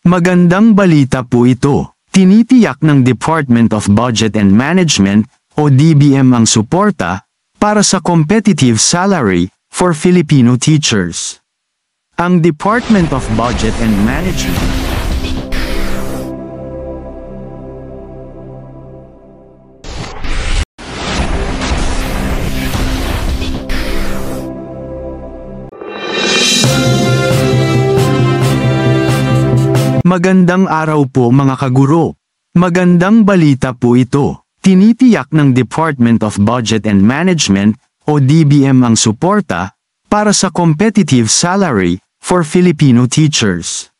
Magandang balita po ito. Tinitiyak ng Department of Budget and Management o DBM ang suporta para sa competitive salary for Filipino teachers. Ang Department of Budget and Management Magandang araw po mga kaguro. Magandang balita po ito. Tinitiyak ng Department of Budget and Management o DBM ang suporta para sa competitive salary for Filipino teachers.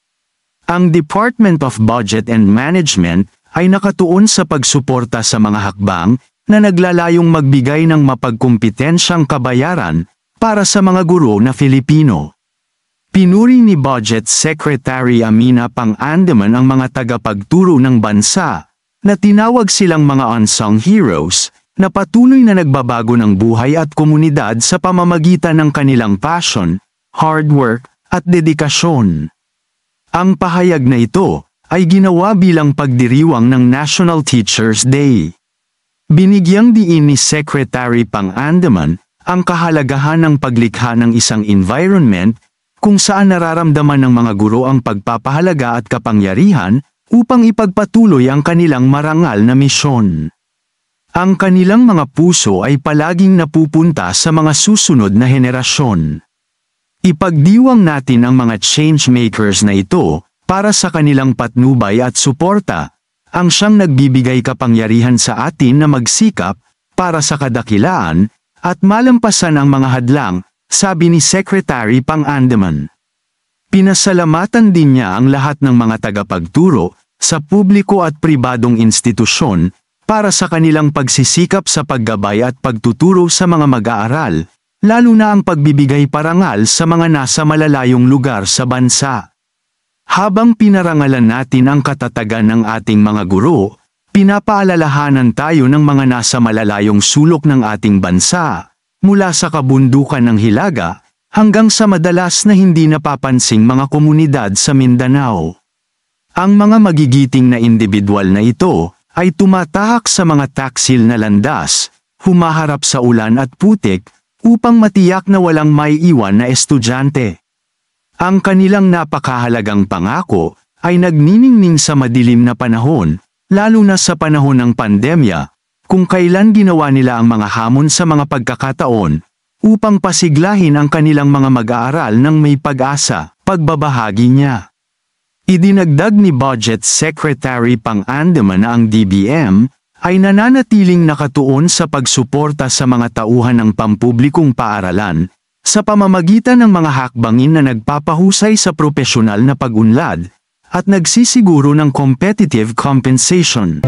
Ang Department of Budget and Management ay nakatuon sa pagsuporta sa mga hakbang na naglalayong magbigay ng mapagkumpetensyang kabayaran para sa mga guro na Filipino. Pinuri ni Budget Secretary Amina Pang-Andaman ang mga tagapagturo ng bansa na tinawag silang mga unsung heroes na patuloy na nagbabago ng buhay at komunidad sa pamamagitan ng kanilang passion, hard work, at dedikasyon. Ang pahayag na ito ay ginawa bilang pagdiriwang ng National Teachers Day. Binigyang diin ni Secretary Pang-Andaman ang kahalagahan ng paglikha ng isang environment kung saan nararamdaman ng mga guro ang pagpapahalaga at kapangyarihan upang ipagpatuloy ang kanilang marangal na misyon. Ang kanilang mga puso ay palaging napupunta sa mga susunod na henerasyon. Ipagdiwang natin ang mga change makers na ito para sa kanilang patnubay at suporta, ang siyang nagbibigay kapangyarihan sa atin na magsikap para sa kadakilaan at malampasan ang mga hadlang, sabi ni Secretary Pang-Andaman. Pinasalamatan din niya ang lahat ng mga tagapagturo sa publiko at pribadong institusyon para sa kanilang pagsisikap sa paggabay at pagtuturo sa mga mag-aaral, lalo na ang pagbibigay parangal sa mga nasa malalayong lugar sa bansa. Habang pinarangalan natin ang katatagan ng ating mga guro, pinapaalalahanan tayo ng mga nasa malalayong sulok ng ating bansa, mula sa kabundukan ng Hilaga hanggang sa madalas na hindi napapansing mga komunidad sa Mindanao. Ang mga magigiting na individual na ito ay tumatahak sa mga taksil na landas, humaharap sa ulan at putik upang matiyak na walang maiiwan na estudyante. Ang kanilang napakahalagang pangako ay nagniningning sa madilim na panahon, lalo na sa panahon ng pandemya, kung kailan ginawa nila ang mga hamon sa mga pagkakataon upang pasiglahin ang kanilang mga mag-aaral ng may pag-asa, pagbabahagi niya. Idinagdag ni Budget Secretary Pang-Andaman na ang DBM ay nananatiling nakatuon sa pagsuporta sa mga tauhan ng pampublikong paaralan sa pamamagitan ng mga hakbangin na nagpapahusay sa propesyonal na pag-unlad at nagsisiguro ng competitive compensation.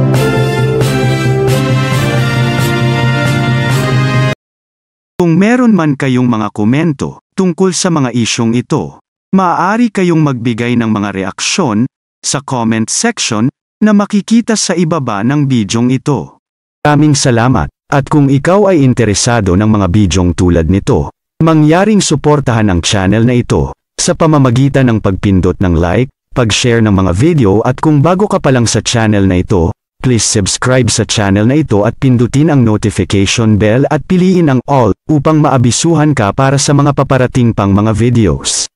Kung meron man kayong mga komento tungkol sa mga isyong ito, maaari kayong magbigay ng mga reaksyon sa comment section na makikita sa ibaba ng bidyong ito. Maraming salamat, at kung ikaw ay interesado ng mga bidyong tulad nito, mangyaring suportahan ang channel na ito sa pamamagitan ng pagpindot ng like, pag-share ng mga video at kung bago ka pa lang sa channel na ito, please subscribe sa channel na ito at pindutin ang notification bell at piliin ang all upang maabisuhan ka para sa mga paparating pang mga videos.